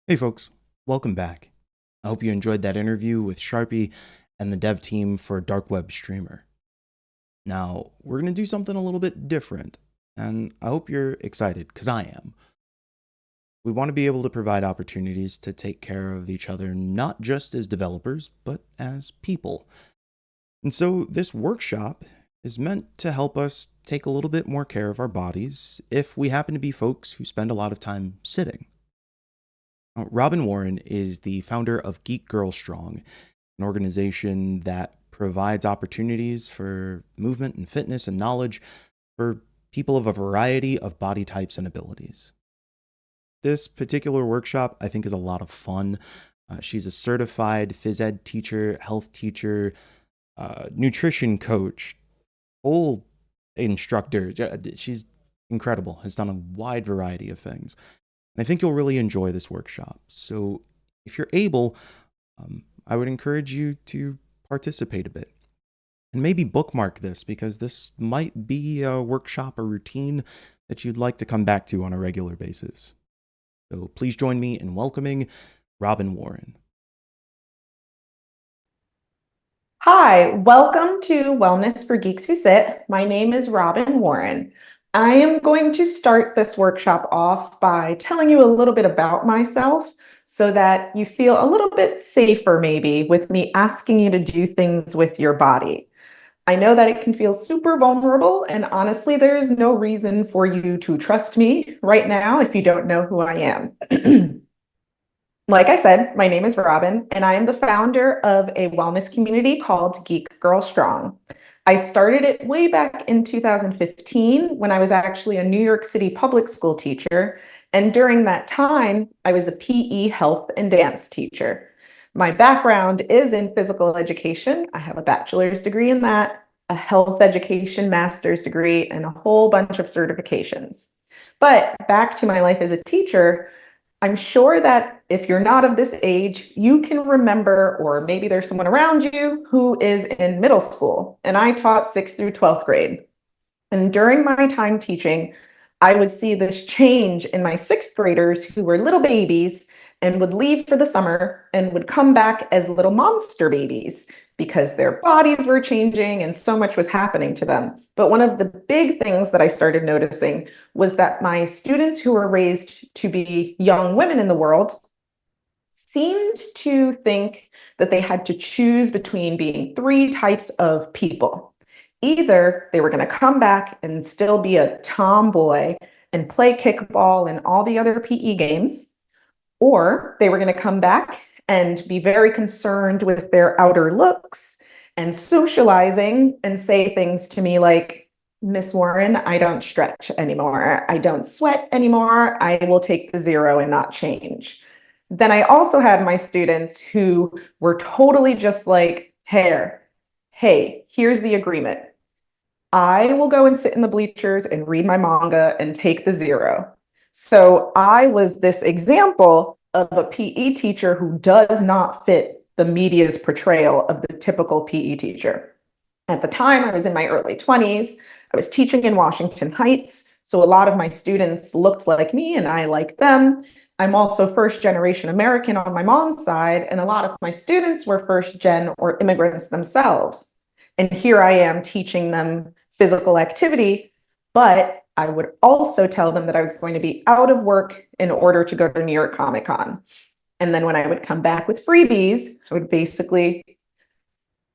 Hey folks, welcome back. I hope you enjoyed that interview with Sharpie and the dev team for Dark Web Streamer. Now, we're going to do something a little bit different, and I hope you're excited, because I am. We want to be able to provide opportunities to take care of each other, not just as developers, but as people. And so, this workshop is meant to help us take a little bit more care of our bodies if we happen to be folks who spend a lot of time sitting. Robin Warren is the founder of Geek Girl Strong, an organization that provides opportunities for movement and fitness and knowledge for people of a variety of body types and abilities. This particular workshop, I think, is a lot of fun. She's a certified phys ed teacher, health teacher, nutrition coach, whole instructor. She's incredible, has done a wide variety of things. I think you'll really enjoy this workshop. So if you're able, I would encourage you to participate a bit. And maybe bookmark this because this might be a workshop or routine that you'd like to come back to on a regular basis. So please join me in welcoming Robin Warren. Hi, welcome to Wellness for Geeks Who Sit. My name is Robin Warren. I am going to start this workshop off by telling you a little bit about myself so that you feel a little bit safer maybe with me asking you to do things with your body. I know that it can feel super vulnerable, and honestly, there's no reason for you to trust me right now if you don't know who I am. Like I said, my name is Robin, and I am the founder of a wellness community called Geek Girl Strong. I started it way back in 2015 when I was actually a New York City public school teacher. And during that time, I was a PE health and dance teacher. My background is in physical education. I have a bachelor's degree in that, a health education master's degree, and a whole bunch of certifications. But back to my life as a teacher, I'm sure that if you're not of this age, you can remember, or maybe there's someone around you who is in middle school. And I taught 6th through 12th grade. And during my time teaching, I would see this change in my 6th graders who were little babies and would leave for the summer and would come back as little monster babies because their bodies were changing and so much was happening to them. But one of the big things that I started noticing was that my students who were raised to be young women in the world seemed to think that they had to choose between being three types of people. Either they were going to come back and still be a tomboy and play kickball and all the other PE games, or they were going to come back and be very concerned with their outer looks and socializing and say things to me like, Miss Warren, I don't stretch anymore. I don't sweat anymore. I will take the zero and not change. Then I also had my students who were totally just like, hey, here's the agreement. I will go and sit in the bleachers and read my manga and take the zero. So I was this example of a PE teacher who does not fit the media's portrayal of the typical PE teacher. At the time, I was in my early 20s. I was teaching in Washington Heights. So a lot of my students looked like me and I liked them. I'm also first generation American on my mom's side, and a lot of my students were first gen or immigrants themselves. And here I am teaching them physical activity, but I would also tell them that I was going to be out of work in order to go to New York Comic Con. And then when I would come back with freebies, I would basically,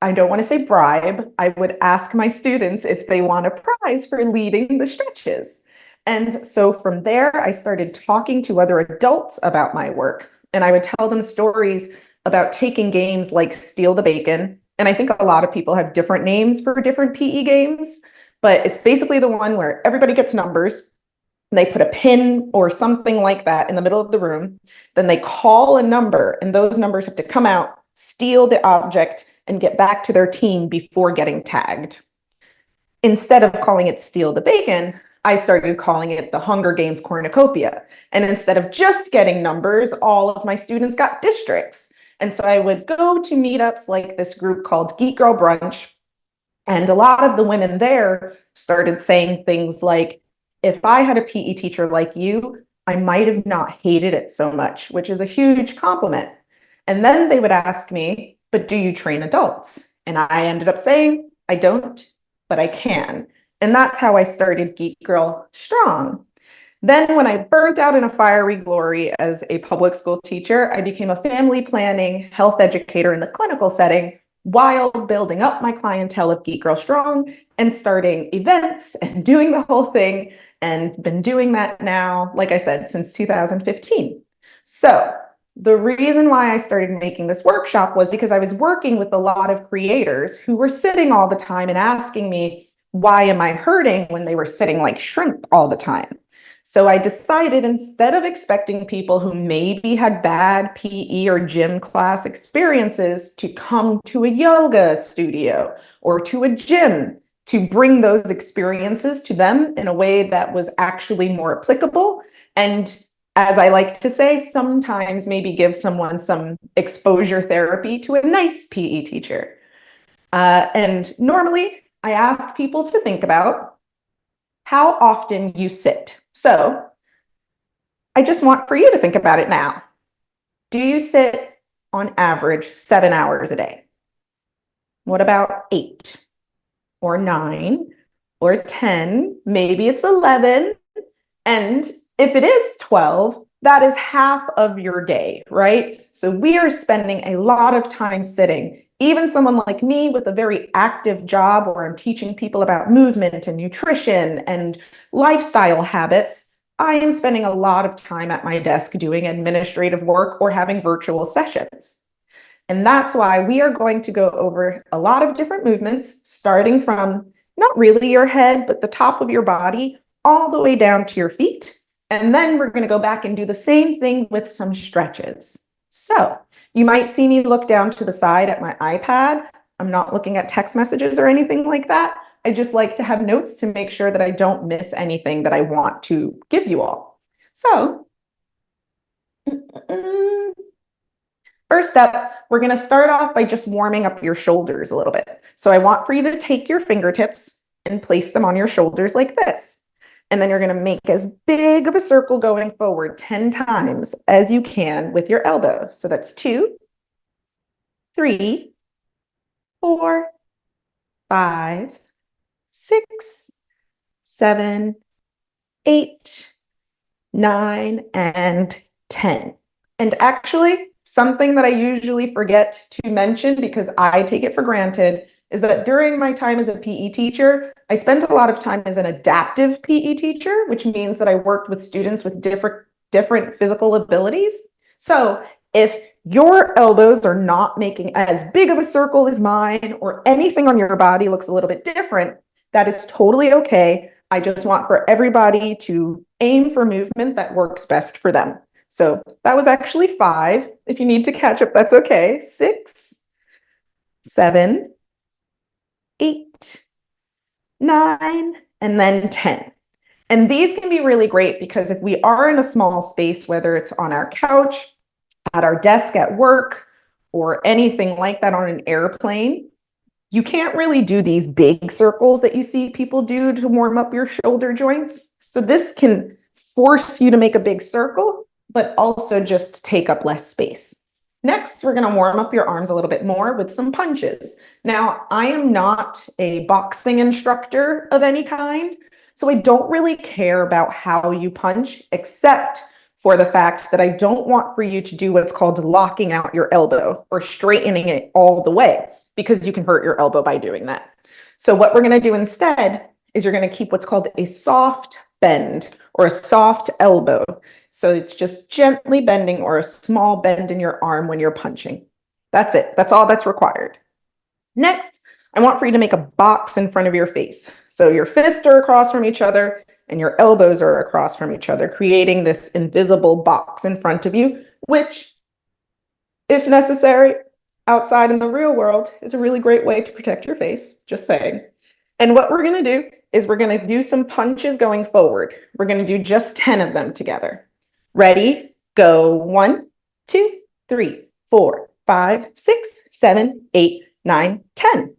I don't want to say bribe, I would ask my students if they want a prize for leading the stretches. And so from there, I started talking to other adults about my work. And I would tell them stories about taking games like Steal the Bacon. And I think a lot of people have different names for different PE games, but it's basically the one where everybody gets numbers. They put a pin or something like that in the middle of the room. Then they call a number, and those numbers have to come out, steal the object, and get back to their team before getting tagged. Instead of calling it Steal the Bacon, I started calling it the Hunger Games Cornucopia. And instead of just getting numbers, all of my students got districts. And so I would go to meetups like this group called Geek Girl Brunch. And a lot of the women there started saying things like, if I had a PE teacher like you, I might have not hated it so much, which is a huge compliment. And then they would ask me, but do you train adults? And I ended up saying, I don't, but I can. And that's how I started Geek Girl Strong. Then, when I burnt out in a fiery glory as a public school teacher, I became a family planning health educator in the clinical setting while building up my clientele of Geek Girl Strong and starting events and doing the whole thing. And been doing that now, like I said, since 2015. So, the reason why I started making this workshop was because I was working with a lot of creators who were sitting all the time and asking me, why am I hurting when they were sitting like shrimp all the time? So I decided instead of expecting people who maybe had bad PE or gym class experiences to come to a yoga studio or to a gym, to bring those experiences to them in a way that was actually more applicable. And as I like to say, sometimes maybe give someone some exposure therapy to a nice PE teacher. And normally I ask people to think about how often you sit. So I just want for you to think about it now. Do you sit on average 7 hours a day? What about 8 or 9 or 10? Maybe it's 11. And if it is 12, that is half of your day, right? So we are spending a lot of time sitting. Even someone like me with a very active job where I'm teaching people about movement and nutrition and lifestyle habits, I am spending a lot of time at my desk doing administrative work or having virtual sessions. And that's why we are going to go over a lot of different movements, starting from not really your head, but the top of your body, all the way down to your feet. And then we're going to go back and do the same thing with some stretches. So you might see me look down to the side at my iPad. I'm not looking at text messages or anything like that. I just like to have notes to make sure that I don't miss anything that I want to give you all. So, first up, we're going to start off by just warming up your shoulders a little bit. So I want for you to take your fingertips and place them on your shoulders like this. And then you're going to make as big of a circle going forward 10 times as you can with your elbow. So that's 2, 3, 4, 5, 6, 7, 8, 9, and 10. And actually, something that I usually forget to mention because I take it for granted is that during my time as a PE teacher, I spent a lot of time as an adaptive PE teacher, which means that I worked with students with different physical abilities. So if your elbows are not making as big of a circle as mine or anything on your body looks a little bit different, that is totally okay. I just want for everybody to aim for movement that works best for them. So that was actually 5. If you need to catch up, that's okay. 6, 7, 8, 9, and then 10. And these can be really great because if we are in a small space, whether it's on our couch, at our desk at work, or anything like that on an airplane, you can't really do these big circles that you see people do to warm up your shoulder joints. So this can force you to make a big circle, but also just take up less space. Next, we're going to warm up your arms a little bit more with some punches. Now, I am not a boxing instructor of any kind, so I don't really care about how you punch, except for the fact that I don't want for you to do what's called locking out your elbow or straightening it all the way, because you can hurt your elbow by doing that. So what we're going to do instead is you're going to keep what's called a soft bend or a soft elbow. So it's just gently bending or a small bend in your arm when you're punching. That's it. That's all that's required. Next, I want for you to make a box in front of your face. So your fists are across from each other and your elbows are across from each other, creating this invisible box in front of you, which, if necessary, outside in the real world, is a really great way to protect your face, just saying. And what we're going to do is we're going to do some punches going forward. We're going to do just 10 of them together. Ready, go. 1, 2, 3, 4, 5, 6, 7, 8, 9, 10.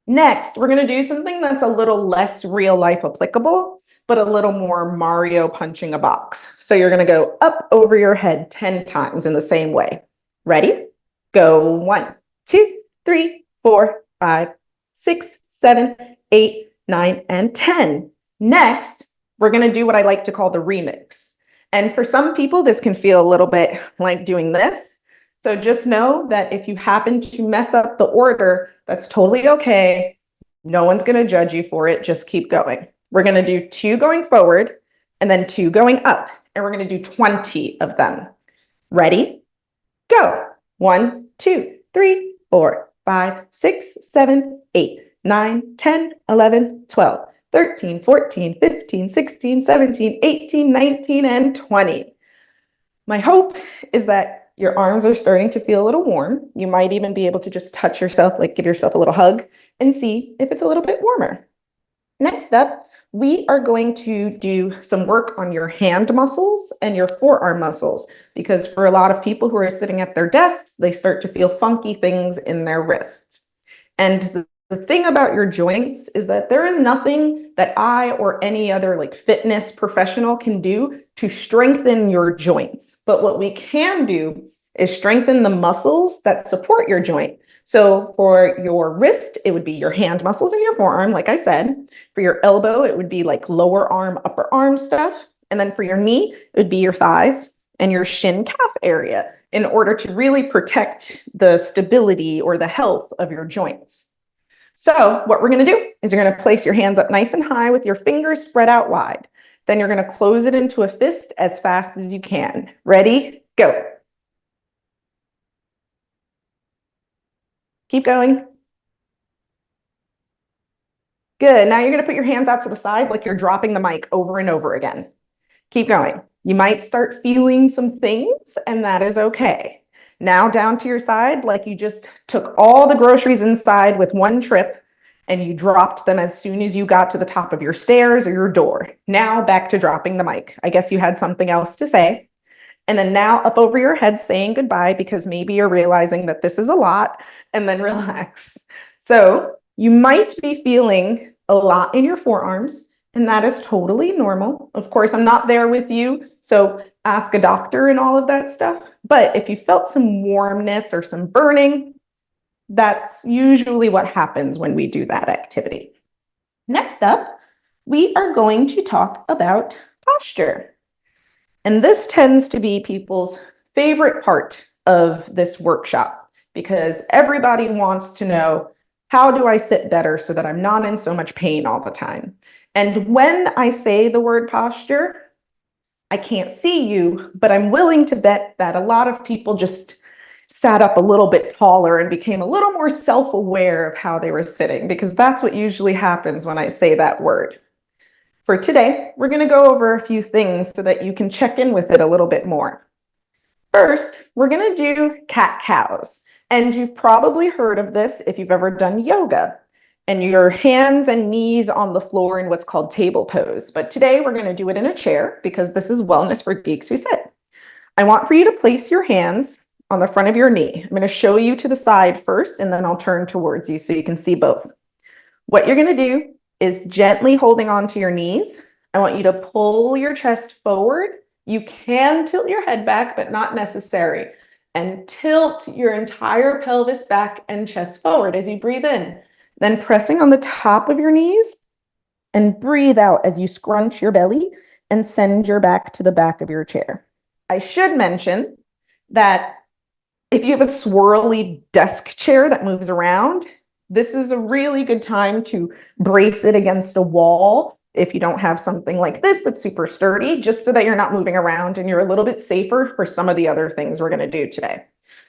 Next, we're going to do something that's a little less real life applicable. but a little more Mario punching a box. So you're going to go up over your head 10 times in the same way. Ready? Go 1, 2, 3, 4, 5, 6, 7, 8, 9, and 10. Next, we're going to do what I like to call the remix. And for some people, this can feel a little bit like doing this. So just know that if you happen to mess up the order, that's totally okay. No one's going to judge you for it. Just keep going. We're going to do 2 going forward and then 2 going up. And we're going to do 20 of them. Ready? Go. 1, 2, 3, 4, 5, 6, 7, 8, 9, 10, 11, 12, 13, 14, 15, 16, 17, 18, 19, and 20. My hope is that your arms are starting to feel a little warm. You might even be able to just touch yourself, like give yourself a little hug and see if it's a little bit warmer. Next up, we are going to do some work on your hand muscles and your forearm muscles, because for a lot of people who are sitting at their desks, they start to feel funky things in their wrists. And the thing about your joints is that there is nothing that I or any other like fitness professional can do to strengthen your joints. But what we can do is strengthen the muscles that support your joint. So for your wrist, it would be your hand muscles and your forearm, like I said. For your elbow, it would be like lower arm, upper arm stuff. And then for your knee, it would be your thighs and your shin calf area in order to really protect the stability or the health of your joints. So what we're going to do is you're going to place your hands up nice and high with your fingers spread out wide. Then you're going to close it into a fist as fast as you can. Ready? Go. Keep going. Good. Now you're going to put your hands out to the side like you're dropping the mic over and over again. Keep going. You might start feeling some things, and that is okay. Now down to your side, like you just took all the groceries inside with one trip and you dropped them as soon as you got to the top of your stairs or your door. Now back to dropping the mic. I guess you had something else to say. And then now up over your head saying goodbye, because maybe you're realizing that this is a lot, and then relax. So you might be feeling a lot in your forearms, and that is totally normal. Of course, I'm not there with you, so ask a doctor and all of that stuff. But if you felt some warmness or some burning, that's usually what happens when we do that activity. Next up, we are going to talk about posture. And this tends to be people's favorite part of this workshop, because everybody wants to know, how do I sit better so that I'm not in so much pain all the time? And when I say the word posture, I can't see you, but I'm willing to bet that a lot of people just sat up a little bit taller and became a little more self-aware of how they were sitting, because that's what usually happens when I say that word. For today, we're going to go over a few things so that you can check in with it a little bit more. First, we're going to do cat-cows. And you've probably heard of this if you've ever done yoga. And your hands and knees on the floor in what's called table pose. But today we're going to do it in a chair, because this is wellness for geeks who sit. I want for you to place your hands on the front of your knee. I'm going to show you to the side first, and then I'll turn towards you so you can see both. What you're going to do is gently holding onto your knees. I want you to pull your chest forward. You can tilt your head back, but not necessary. And tilt your entire pelvis back and chest forward as you breathe in. Then pressing on the top of your knees, and breathe out as you scrunch your belly and send your back to the back of your chair. I should mention that if you have a swirly desk chair that moves around, this is a really good time to brace it against a wall if you don't have something like this that's super sturdy, just so that you're not moving around and you're a little bit safer for some of the other things we're going to do today.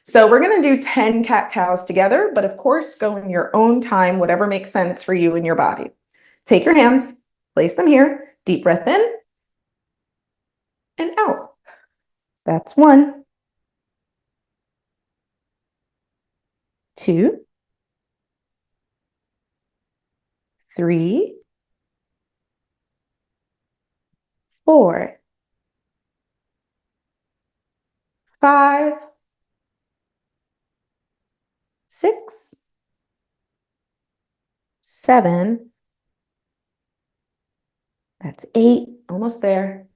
So we're going to do 10 cat-cows together, but of course, go in your own time, whatever makes sense for you and your body. Take your hands, place them here, deep breath in and out. That's 1, 2, 3, 4, 5, 6, 7, That's 8, almost there.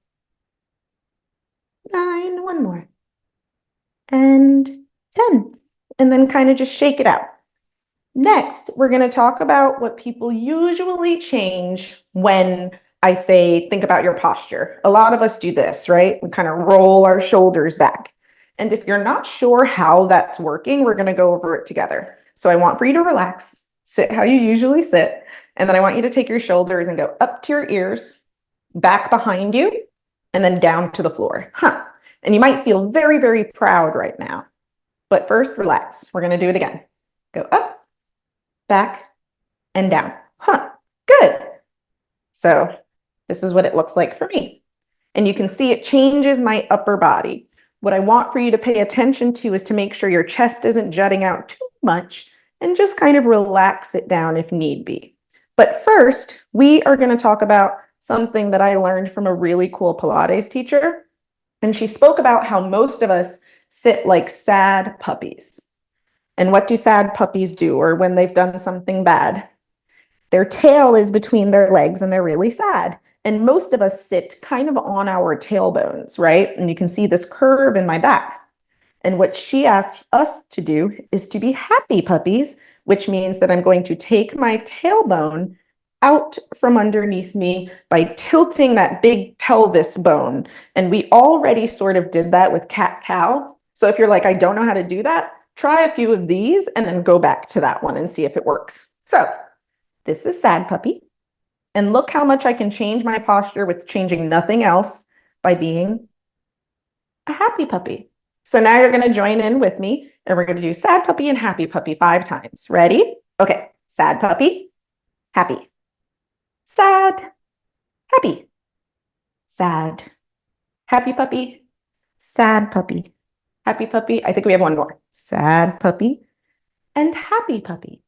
9, one more. And 10. And then kind of just shake it out. Next, we're going to talk about what people usually change when I say, think about your posture. A lot of us do this, right? We kind of roll our shoulders back. And if you're not sure how that's working, we're going to go over it together. So I want for you to relax, sit how you usually sit. And then I want you to take your shoulders and go up to your ears, back behind you, and then down to the floor. And you might feel very, very proud right now. But first, relax. We're going to do it again. Go up, back, and down. Good. So this is what it looks like for me. And you can see it changes my upper body. What I want for you to pay attention to is to make sure your chest isn't jutting out too much and just kind of relax it down if need be. But first, we are going to talk about something that I learned from a really cool Pilates teacher. And she spoke about how most of us sit like sad puppies. And what do sad puppies do, or when they've done something bad? Their tail is between their legs and they're really sad. And most of us sit kind of on our tailbones, right? And you can see this curve in my back. And what she asked us to do is to be happy puppies, which means that I'm going to take my tailbone out from underneath me by tilting that big pelvis bone. And we already sort of did that with cat-cow. So if you're like, I don't know how to do that, try a few of these and then go back to that one and see if it works. So this is sad puppy. And look how much I can change my posture with changing nothing else by being a happy puppy. So now you're going to join in with me and we're going to do sad puppy and happy puppy 5 times. Ready? Okay. Sad puppy, happy. Sad, happy. Sad, happy puppy, sad puppy, happy puppy. I think we have one more. Sad puppy and happy puppy.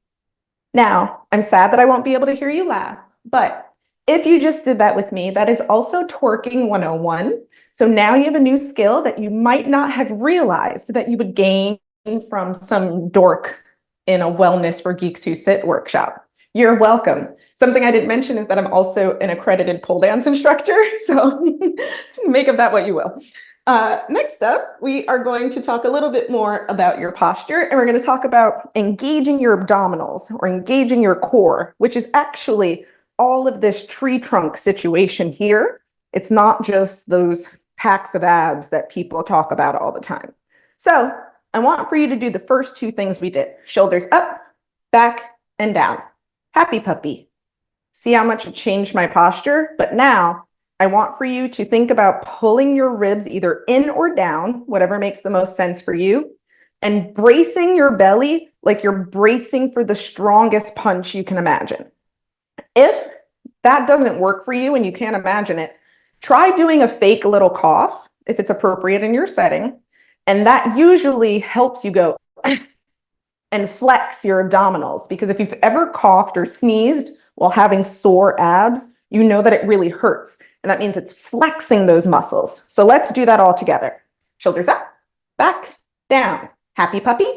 Now, I'm sad that I won't be able to hear you laugh, but if you just did that with me, that is also twerking 101. So now you have a new skill that you might not have realized that you would gain from some dork in a Wellness for Geeks Who Sit workshop. You're welcome. Something I didn't mention is that I'm also an accredited pole dance instructor, so make of that what you will. Next up, we are going to talk a little bit more about your posture, and we're going to talk about engaging your abdominals or engaging your core, which is actually all of this tree trunk situation here. It's not just those packs of abs that people talk about all the time. So I want for you to do the first 2 things we did. Shoulders up, back, and down. Happy puppy. See how much it changed my posture? But now I want for you to think about pulling your ribs either in or down, whatever makes the most sense for you, and bracing your belly like you're bracing for the strongest punch you can imagine. If that doesn't work for you and you can't imagine it, try doing a fake little cough if it's appropriate in your setting. And that usually helps you go and flex your abdominals, because if you've ever coughed or sneezed while having sore abs, you know that it really hurts. And that means it's flexing those muscles. So let's do that all together. Shoulders up, back, down. Happy puppy.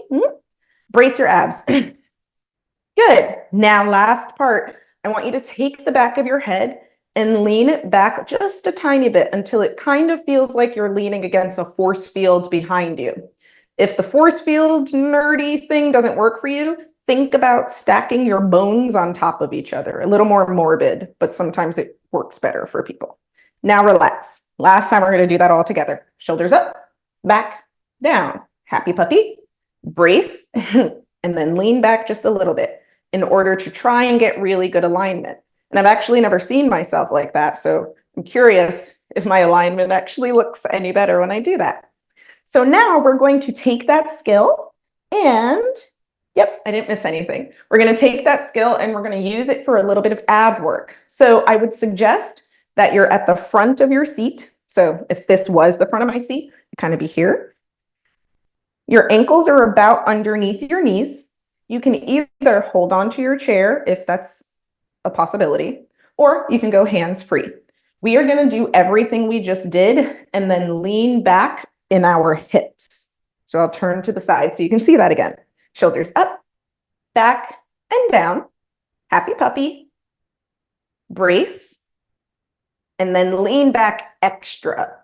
Brace your abs. Good. Now, last part. I want you to take the back of your head and lean it back just a tiny bit until it kind of feels like you're leaning against a force field behind you. If the force field nerdy thing doesn't work for you, think about stacking your bones on top of each other. A little more morbid, but sometimes it works better for people. Now relax. Last time we're going to do that all together. Shoulders up, back, down. Happy puppy. Brace, and then lean back just a little bit in order to try and get really good alignment. And I've actually never seen myself like that, so I'm curious if my alignment actually looks any better when I do that. So now we're going to take that skill and, yep, I didn't miss anything. We're going to take that skill and we're going to use it for a little bit of ab work. So I would suggest that you're at the front of your seat. So if this was the front of my seat, you kind of be here. Your ankles are about underneath your knees. You can either hold on to your chair if that's a possibility, or you can go hands free. We are going to do everything we just did and then lean back in our hips. So I'll turn to the side so you can see that again. Shoulders up, back, and down. Happy puppy. Brace. and then lean back extra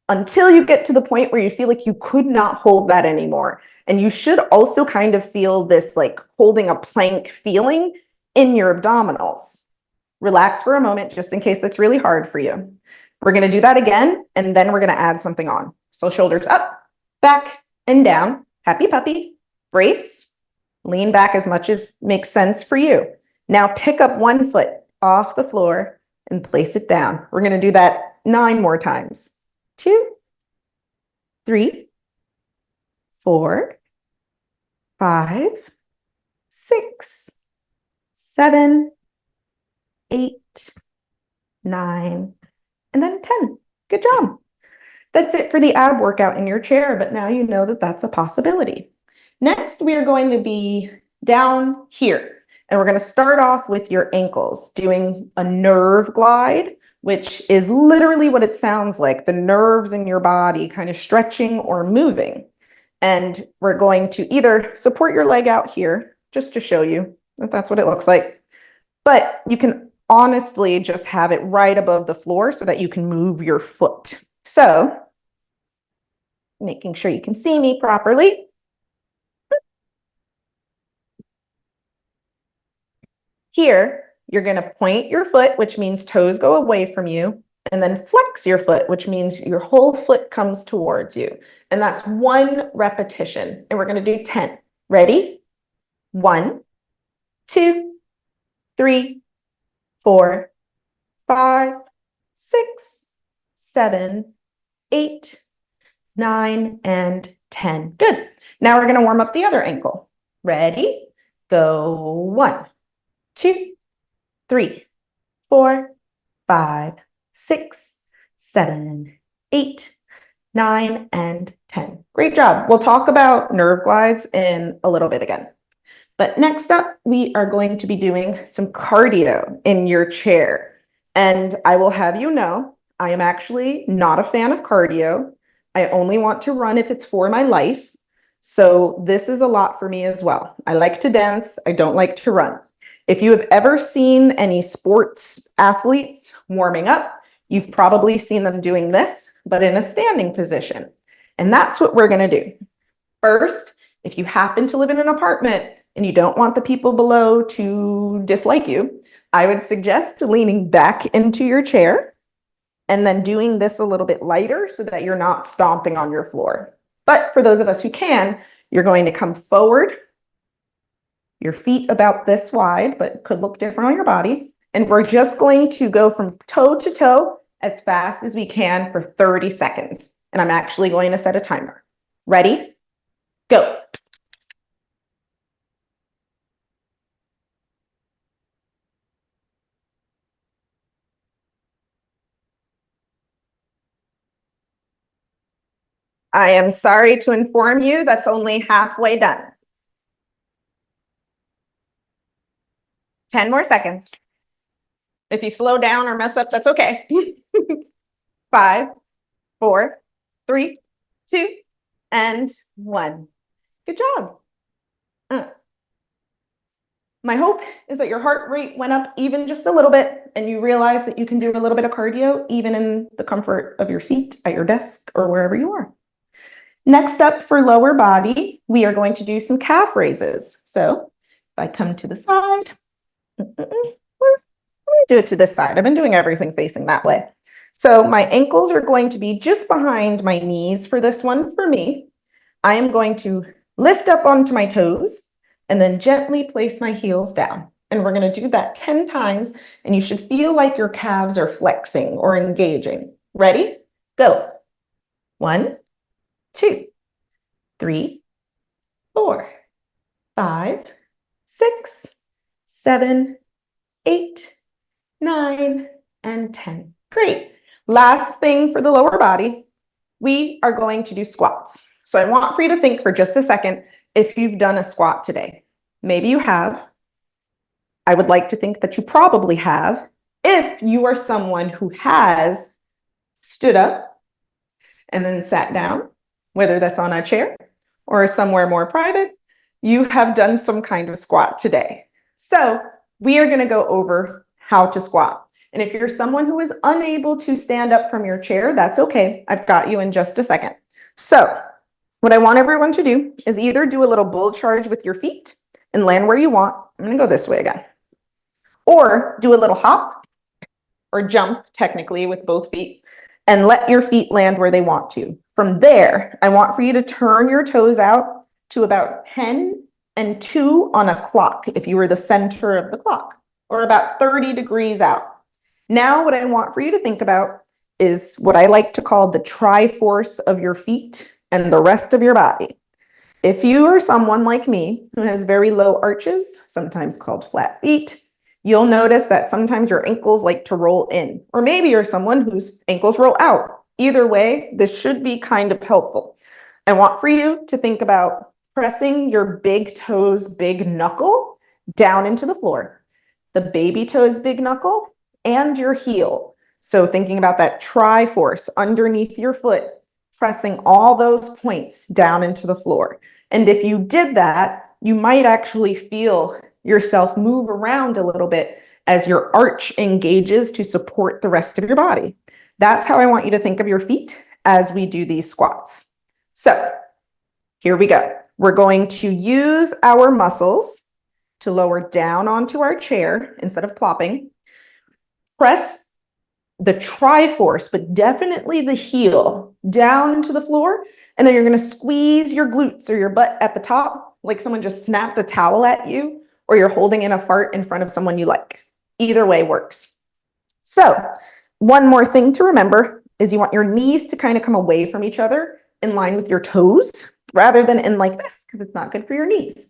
until you get to the point where you feel like you could not hold that anymore. And you should also kind of feel this like holding a plank feeling in your abdominals. Relax for a moment, just in case that's really hard for you. We're going to do that again, and then we're going to add something on. So shoulders up, back, and down. Happy puppy. Brace. Lean back as much as makes sense for you. Now pick up one foot off the floor and place it down. We're going to do that 9 more times. 2, 3, 4, 5, 6, 7, 8, 9, and then 10. Good job. That's it for the ab workout in your chair, but now you know that that's a possibility. Next, we are going to be down here, and we're going to start off with your ankles, doing a nerve glide, which is literally what it sounds like, the nerves in your body kind of stretching or moving. And we're going to either support your leg out here, just to show you that that's what it looks like, but you can honestly just have it right above the floor so that you can move your foot. So, making sure you can see me properly. Here, you're going to point your foot, which means toes go away from you, and then flex your foot, which means your whole foot comes towards you. And that's 1 repetition. And we're going to do 10. Ready? 1, 2, 3, 4, 5, 6, 7, 8, 9, and 10. Good. Now we're going to warm up the other ankle. Ready? Go. 1, 2, 3, 4, 5, 6, 7, 8, 9, and 10. Great job. We'll talk about nerve glides in a little bit again. But next up, we are going to be doing some cardio in your chair. And I will have you know, I am actually not a fan of cardio. I only want to run if it's for my life. So this is a lot for me as well. I like to dance. I don't like to run. If you have ever seen any sports athletes warming up, you've probably seen them doing this, but in a standing position. And that's what we're going to do. First, if you happen to live in an apartment and you don't want the people below to dislike you, I would suggest leaning back into your chair and then doing this a little bit lighter so that you're not stomping on your floor. But for those of us who can, you're going to come forward, your feet about this wide, but it could look different on your body. And we're just going to go from toe to toe as fast as we can for 30 seconds. And I'm actually going to set a timer. Ready? Go. I am sorry to inform you that's only halfway done. 10 more seconds. If you slow down or mess up, that's okay. 5, 4, 3, 2, and 1. Good job. My hope is that your heart rate went up even just a little bit and you realize that you can do a little bit of cardio even in the comfort of your seat, at your desk, or wherever you are. Next up for lower body, we are going to do some calf raises. So if I come to the side, let me do it to this side. I've been doing everything facing that way. So my ankles are going to be just behind my knees for this one for me. I am going to lift up onto my toes and then gently place my heels down. And we're going to do that 10 times, and you should feel like your calves are flexing or engaging. Ready? Go. 1, 2, 3, 4, 5, 6, 7, 8, 9, and 10. Great. Last thing for the lower body, we are going to do squats. So I want for you to think for just a second if you've done a squat today. Maybe you have. I would like to think that you probably have. If you are someone who has stood up and then sat down, whether that's on a chair or somewhere more private, you have done some kind of squat today. So we are going to go over how to squat. And if you're someone who is unable to stand up from your chair, that's okay. I've got you in just a second. So what I want everyone to do is either do a little bull charge with your feet and land where you want. I'm going to go this way again. Or do a little hop or jump, technically, with both feet, and let your feet land where they want to. From there, I want for you to turn your toes out to about 10 and 2 on a clock, if you were the center of the clock, or about 30 degrees out. Now, what I want for you to think about is what I like to call the tri-force of your feet and the rest of your body. If you are someone like me who has very low arches, sometimes called flat feet, you'll notice that sometimes your ankles like to roll in, or maybe you're someone whose ankles roll out. Either way, this should be kind of helpful. I want for you to think about pressing your big toes, big knuckle down into the floor, the baby toes, big knuckle, and your heel. So thinking about that tri-force underneath your foot, pressing all those points down into the floor. And if you did that, you might actually feel yourself move around a little bit as your arch engages to support the rest of your body. That's how I want you to think of your feet as we do these squats. So here we go. We're going to use our muscles to lower down onto our chair instead of plopping. Press the tri-force, but definitely the heel down into the floor. And then you're going to squeeze your glutes or your butt at the top, like someone just snapped a towel at you, or you're holding in a fart in front of someone you like. Either way works. So one more thing to remember is you want your knees to kind of come away from each other in line with your toes rather than in like this, because it's not good for your knees.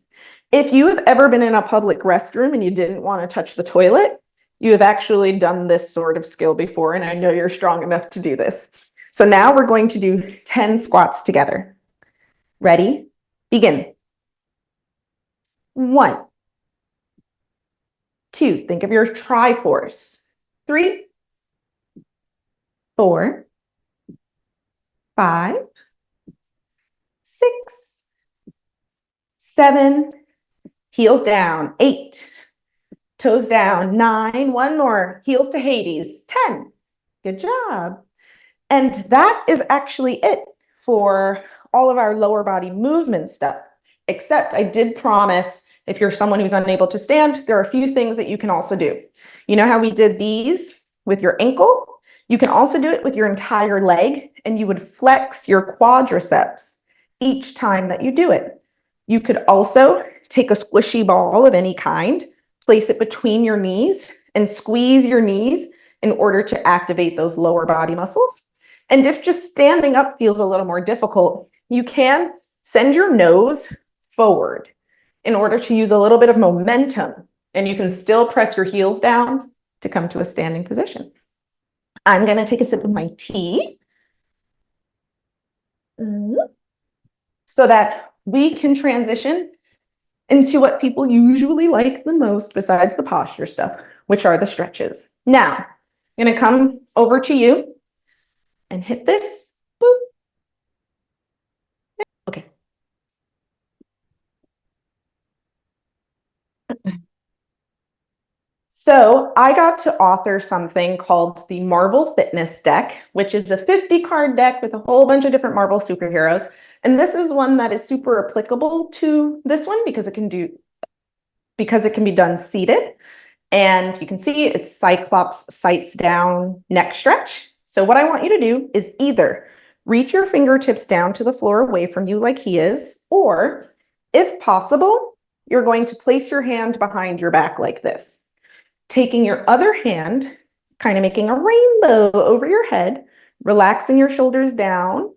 If you have ever been in a public restroom and you didn't want to touch the toilet, you have actually done this sort of skill before, and I know you're strong enough to do this. So now we're going to do 10 squats together. Ready? Begin. 1, 2, think of your tri-force. 3, 4, 5, 6, 7, heels down, 8, toes down, 9, one more, heels to Hades, 10. Good job. And that is actually it for all of our lower body movement stuff, except I did promise if you're someone who's unable to stand, there are a few things that you can also do. You know how we did these with your ankle? You can also do it with your entire leg, and you would flex your quadriceps each time that you do it. You could also take a squishy ball of any kind, place it between your knees, and squeeze your knees in order to activate those lower body muscles. And if just standing up feels a little more difficult, you can send your nose forward in order to use a little bit of momentum, and you can still press your heels down to come to a standing position. I'm going to take a sip of my tea so that we can transition into what people usually like the most besides the posture stuff, which are the stretches. Now, I'm going to come over to you and hit this. Boop. Okay. So I got to author something called the Marvel Fitness deck, which is a 50-card deck with a whole bunch of different Marvel superheroes. And this is one that is super applicable to this one because it can be done seated. And you can see it's Cyclops sights down neck stretch. So what I want you to do is either reach your fingertips down to the floor away from you like he is, or if possible, you're going to place your hand behind your back like this. Taking your other hand, kind of making a rainbow over your head, relaxing your shoulders down,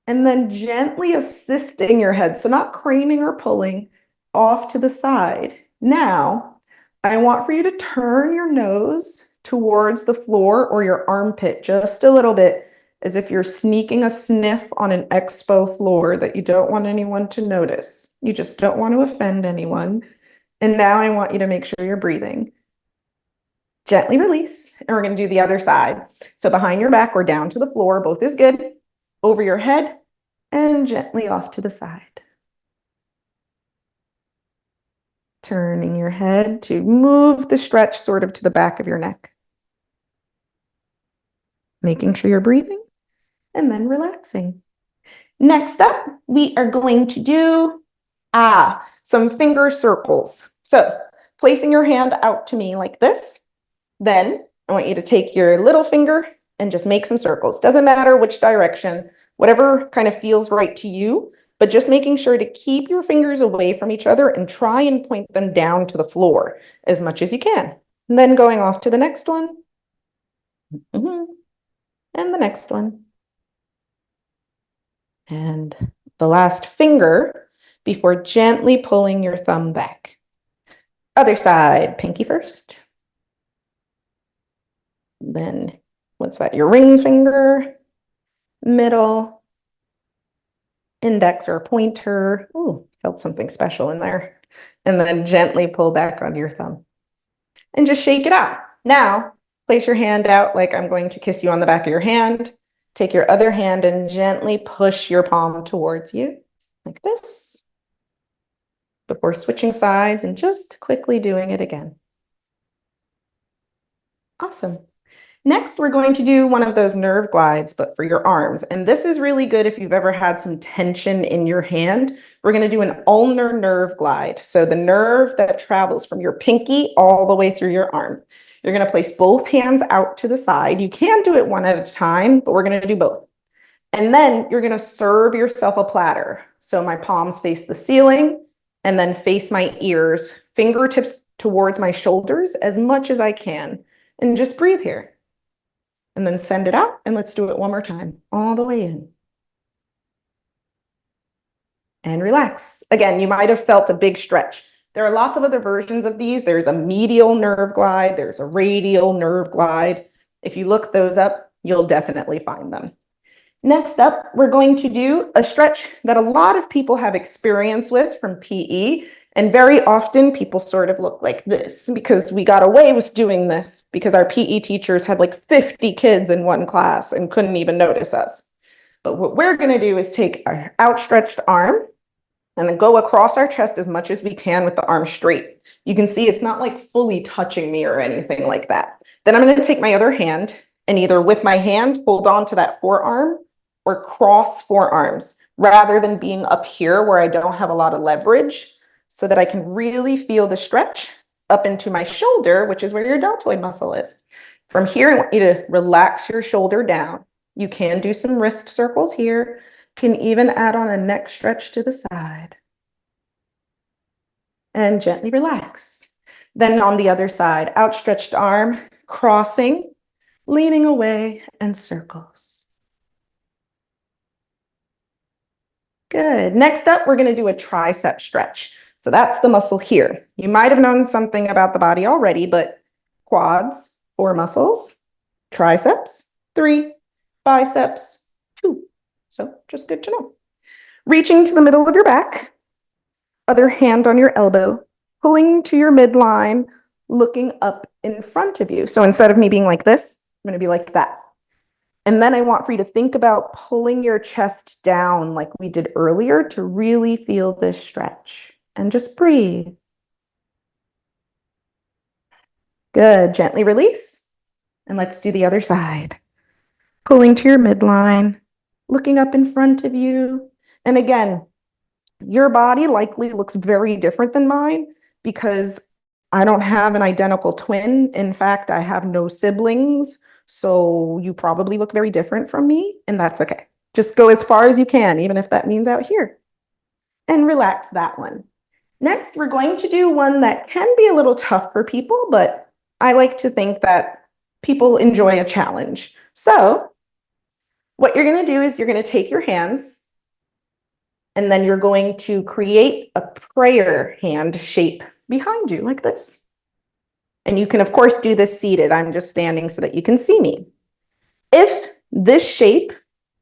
and then gently assisting your head, so not craning or pulling, off to the side. Now, I want for you to turn your nose towards the floor or your armpit just a little bit, as if you're sneaking a sniff on an expo floor that you don't want anyone to notice. You just don't want to offend anyone. And now I want you to make sure you're breathing. Gently release, and we're going to do the other side. So behind your back or down to the floor, both is good. Over your head and gently off to the side. Turning your head to move the stretch sort of to the back of your neck. making sure you're breathing and then relaxing. Next up, we are going to do some finger circles. So placing your hand out to me like this, then I want you to take your little finger and just make some circles. Doesn't matter which direction, whatever kind of feels right to you, but just making sure to keep your fingers away from each other and try and point them down to the floor as much as you can. And then going off to the next one. And the next one. And the last finger before gently pulling your thumb back. Other side, pinky first. Then, what's that? Your ring finger, middle, index or pointer. Ooh, felt something special in there. And then gently pull back on your thumb. And just shake it out. Now, place your hand out like I'm going to kiss you on the back of your hand. Take your other hand and gently push your palm towards you, like this, before switching sides and just quickly doing it again. Awesome. Next, we're going to do one of those nerve glides, but for your arms. And this is really good if you've ever had some tension in your hand. We're going to do an ulnar nerve glide. So the nerve that travels from your pinky all the way through your arm. You're going to place both hands out to the side. You can do it one at a time, but we're going to do both. And then you're going to serve yourself a platter. So my palms face the ceiling and then face my ears, fingertips towards my shoulders as much as I can. And just breathe here. And then send it out, and let's do it one more time, all the way in. And relax. Again, you might have felt a big stretch. There are lots of other versions of these. There's a medial nerve glide, there's a radial nerve glide. If you look those up, you'll definitely find them. Next up, we're going to do a stretch that a lot of people have experience with from PE. And very often people sort of look like this because we got away with doing this because our PE teachers had like 50 kids in one class and couldn't even notice us. But what we're going to do is take our outstretched arm and then go across our chest as much as we can with the arm straight. You can see it's not like fully touching me or anything like that. Then I'm going to take my other hand and either with my hand hold on to that forearm or cross forearms rather than being up here where I don't have a lot of leverage, so that I can really feel the stretch up into my shoulder, which is where your deltoid muscle is. From here, I want you to relax your shoulder down. You can do some wrist circles here. Can even add on a neck stretch to the side. And gently relax. Then on the other side, outstretched arm, crossing, leaning away, and circles. Good. Next up, we're going to do a tricep stretch. So that's the muscle here. You might have known something about the body already, but quads, 4 muscles, triceps, 3, biceps, 2. So just good to know. Reaching to the middle of your back, other hand on your elbow, pulling to your midline, looking up in front of you. So instead of me being like this, I'm going to be like that. And then I want for you to think about pulling your chest down like we did earlier to really feel this stretch. And just breathe. Good. Gently release. And let's do the other side. Pulling to your midline, looking up in front of you. And again, your body likely looks very different than mine because I don't have an identical twin. In fact, I have no siblings. So you probably look very different from me, and that's okay. Just go as far as you can, even if that means out here. And relax that one. Next, we're going to do one that can be a little tough for people, but I like to think that people enjoy a challenge. So what you're going to do is you're going to take your hands and then you're going to create a prayer hand shape behind you like this. And you can, of course, do this seated. I'm just standing so that you can see me. If this shape,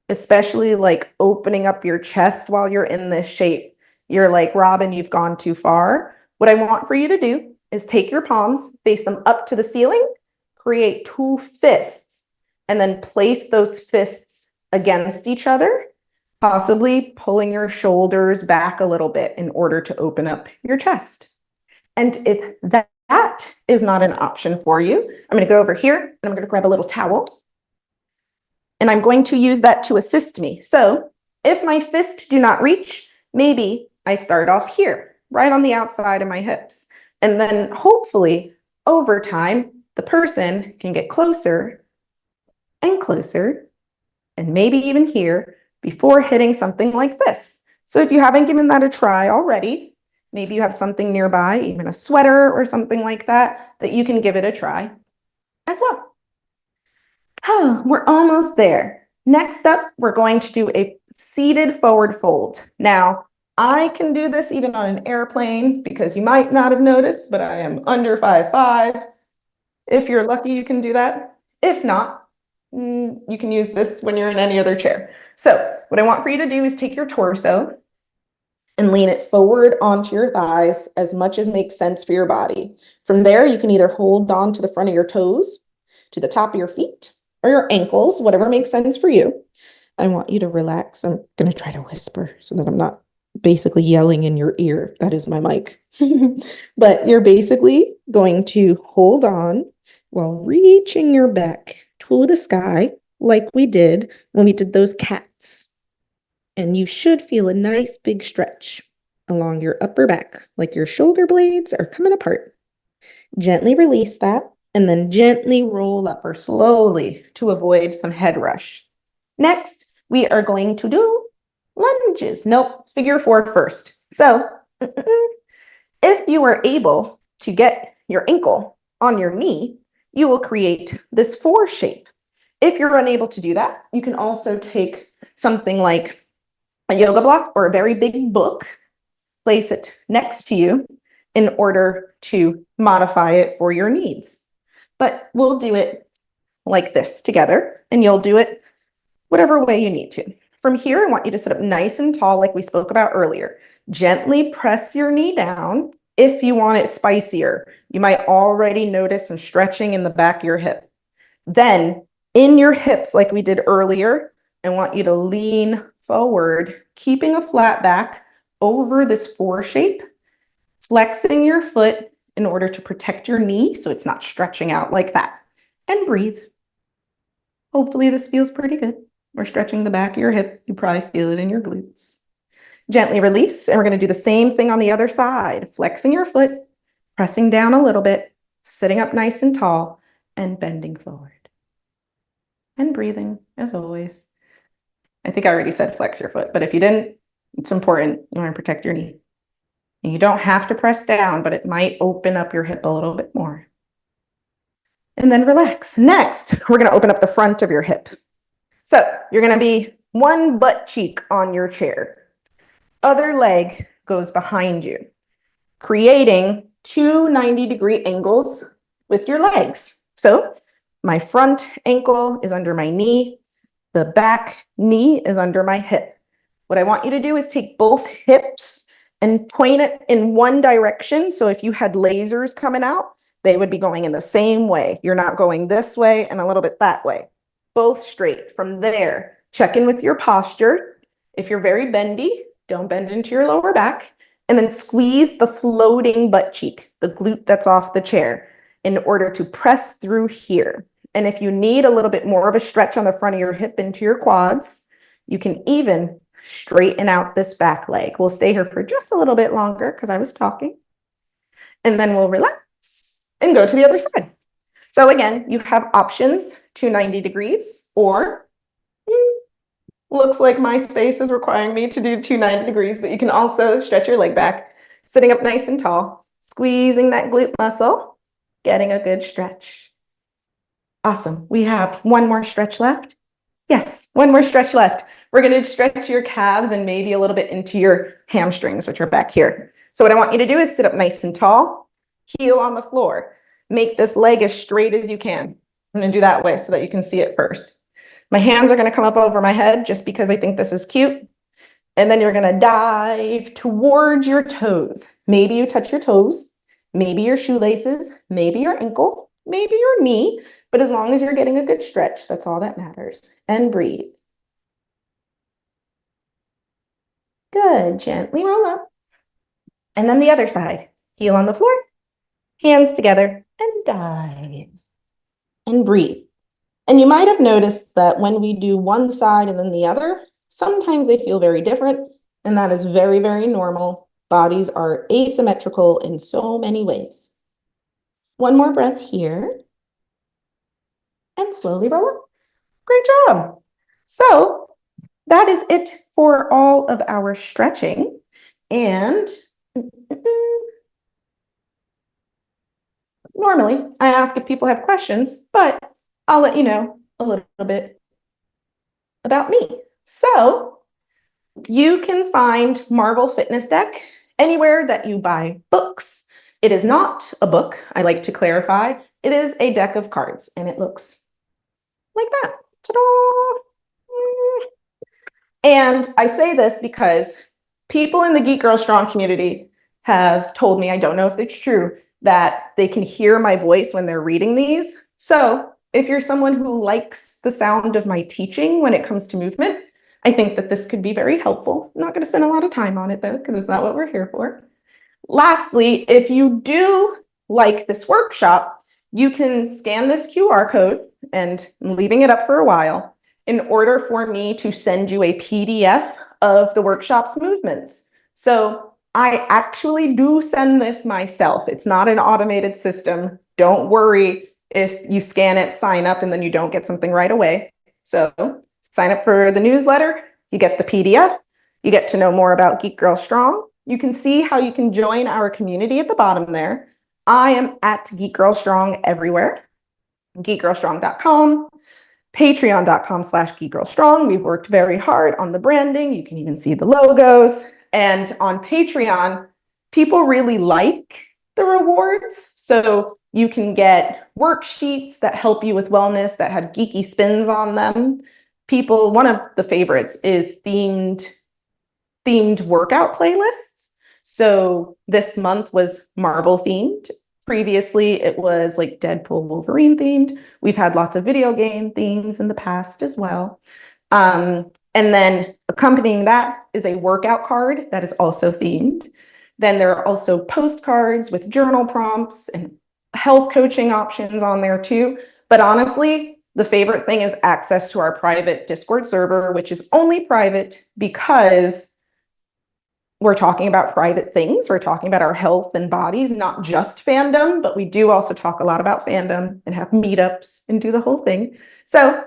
especially like opening up your chest while you're in this shape, you're like, Robin, you've gone too far. What I want for you to do is take your palms, face them up to the ceiling, create 2 fists, and then place those fists against each other, possibly pulling your shoulders back a little bit in order to open up your chest. And if that is not an option for you, I'm going to go over here and I'm going to grab a little towel. and I'm going to use that to assist me. So if my fists do not reach, maybe I start off here, right on the outside of my hips. And then hopefully over time, the person can get closer and closer, and maybe even here before hitting something like this. So if you haven't given that a try already, maybe you have something nearby, even a sweater or something like that, that you can give it a try as well. Oh, we're almost there. Next up, we're going to do a seated forward fold. Now, I can do this even on an airplane because you might not have noticed, but I am under 5'5". If you're lucky, you can do that. If not, you can use this when you're in any other chair. So what I want for you to do is take your torso and lean it forward onto your thighs as much as makes sense for your body. From there, you can either hold on to the front of your toes, to the top of your feet, or your ankles, whatever makes sense for you. I want you to relax. I'm going to try to whisper so that I'm not basically yelling in your ear. That is my mic. But you're basically going to hold on while reaching your back to the sky like we did when we did those cats. And you should feel a nice big stretch along your upper back, like your shoulder blades are coming apart. Gently release that and then gently roll up or slowly to avoid some head rush. Next, we are going to do lunges. Nope, figure four first. So if you are able to get your ankle on your knee, you will create this four shape. If you're unable to do that, you can also take something like a yoga block or a very big book, place it next to you in order to modify it for your needs. But we'll do it like this together, and you'll do it whatever way you need to. From here, I want you to sit up nice and tall like we spoke about earlier. Gently press your knee down if you want it spicier. You might already notice some stretching in the back of your hip. Then in your hips, like we did earlier, I want you to lean forward, keeping a flat back over this four shape, flexing your foot in order to protect your knee so it's not stretching out like that. And breathe. Hopefully this feels pretty good. We're stretching the back of your hip. You probably feel it in your glutes. Gently release, and we're going to do the same thing on the other side. Flexing your foot, pressing down a little bit, sitting up nice and tall, and bending forward. And breathing, as always. I think I already said flex your foot, but if you didn't, it's important. You want to protect your knee. And you don't have to press down, but it might open up your hip a little bit more. And then relax. Next, we're going to open up the front of your hip. So you're going to be one butt cheek on your chair. Other leg goes behind you, creating two 90-degree angles with your legs. So my front ankle is under my knee. The back knee is under my hip. What I want you to do is take both hips and point it in one direction. So if you had lasers coming out, they would be going in the same way. You're not going this way and a little bit that way. Both straight. From there, check in with your posture. If you're very bendy, don't bend into your lower back. And then squeeze the floating butt cheek, the glute that's off the chair, in order to press through here. And if you need a little bit more of a stretch on the front of your hip into your quads, you can even straighten out this back leg. We'll stay here for just a little bit longer because I was talking. And then we'll relax and go to the other side. So again, you have options to 90 degrees, or looks like my space is requiring me to do 290 degrees, but you can also stretch your leg back, sitting up nice and tall, squeezing that glute muscle, getting a good stretch. Awesome. We have one more stretch left. Yes, one more stretch left. We're going to stretch your calves and maybe a little bit into your hamstrings, which are back here. So what I want you to do is sit up nice and tall, heel on the floor. Make this leg as straight as you can. I'm going to do that way so that you can see it first. My hands are going to come up over my head just because I think this is cute. And then you're going to dive towards your toes. Maybe you touch your toes, maybe your shoelaces, maybe your ankle, maybe your knee. But as long as you're getting a good stretch, that's all that matters. And breathe. Good. Gently roll up. And then the other side. Heel on the floor, hands together, and dive. And breathe. And you might have noticed that when we do one side and then the other, sometimes they feel very different. And that is very, very normal. Bodies are asymmetrical in so many ways. One more breath here and slowly roll up. Great job. So that is it for all of our stretching. And normally I ask if people have questions, but I'll let you know a little bit about me. So you can find Marvel Fitness Deck anywhere that you buy books. It is not a book, I like to clarify. It is a deck of cards, and it looks like that. Ta-da! And I say this because people in the Geek Girl Strong community have told me, I don't know if it's true, that they can hear my voice when they're reading these. So if you're someone who likes the sound of my teaching when it comes to movement, I think that this could be very helpful. I'm not going to spend a lot of time on it though, because it's not what we're here for. Lastly, if you do like this workshop, you can scan this QR code, and I'm leaving it up for a while, in order for me to send you a PDF of the workshop's movements. So I actually do send this myself. It's not an automated system. Don't worry if you scan it, sign up, and then you don't get something right away. So sign up for the newsletter, you get the PDF, you get to know more about Geek Girl Strong. You can see how you can join our community at the bottom there. I am at Geek Girl Strong everywhere. geekgirlstrong.com, patreon.com/geekgirlstrong. We've worked very hard on the branding. You can even see the logos. And on Patreon, people really like the rewards. So you can get worksheets that help you with wellness that have geeky spins on them. One of the favorites is themed workout playlists. So this month was Marvel themed. Previously, it was like Deadpool, Wolverine themed. We've had lots of video game themes in the past as well. And then accompanying that is a workout card that is also themed. Then there are also postcards with journal prompts and health coaching options on there too. But honestly, the favorite thing is access to our private Discord server, which is only private because we're talking about private things. We're talking about our health and bodies, not just fandom, but we do also talk a lot about fandom and have meetups and do the whole thing. So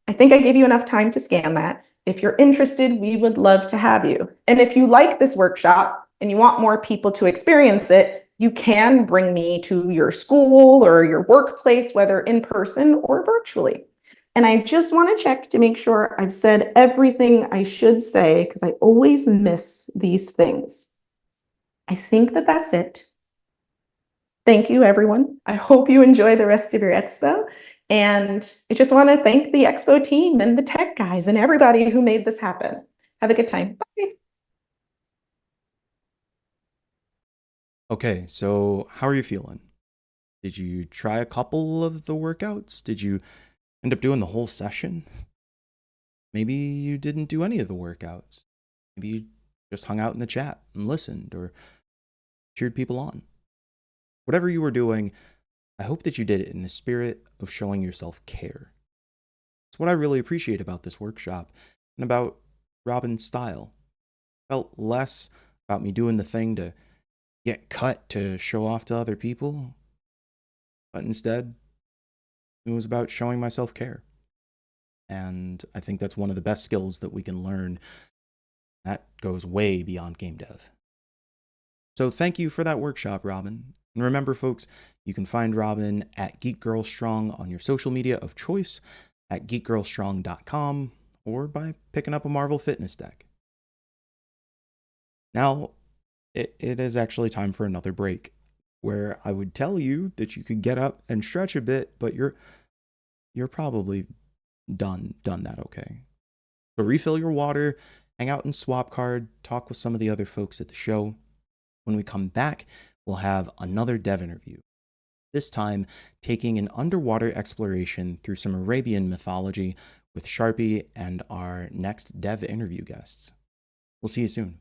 I think I gave you enough time to scan that. If you're interested, we would love to have you. And if you like this workshop and you want more people to experience it, you can bring me to your school or your workplace, whether in person or virtually. And I just want to check to make sure I've said everything I should say, because I always miss these things. I think that that's it. Thank you, everyone. I hope you enjoy the rest of your expo. And I just want to thank the expo team and the tech guys and everybody who made this happen. Have a good time. Bye. Okay, so how are you feeling? Did you try a couple of the workouts? Did you end up doing the whole session? Maybe you didn't do any of the workouts. Maybe you just hung out in the chat and listened or cheered people on. Whatever you were doing, I hope that you did it in the spirit of showing yourself care. It's what I really appreciate about this workshop and about Robin's style. It felt less about me doing the thing to get cut to show off to other people, but instead, it was about showing myself care. And I think that's one of the best skills that we can learn. That goes way beyond game dev. So thank you for that workshop, Robin. And remember, folks, you can find Robin at Geek Girl Strong on your social media of choice, at geekgirlstrong.com, or by picking up a Marvel Fitness Deck. Now, it is actually time for another break, where I would tell you that you could get up and stretch a bit, but you're probably done that okay. So refill your water, hang out in Swap Card, talk with some of the other folks at the show. When we come back, we'll have another dev interview. This time, taking an underwater exploration through some Arabian mythology with Sharpie and our next dev interview guests. We'll see you soon.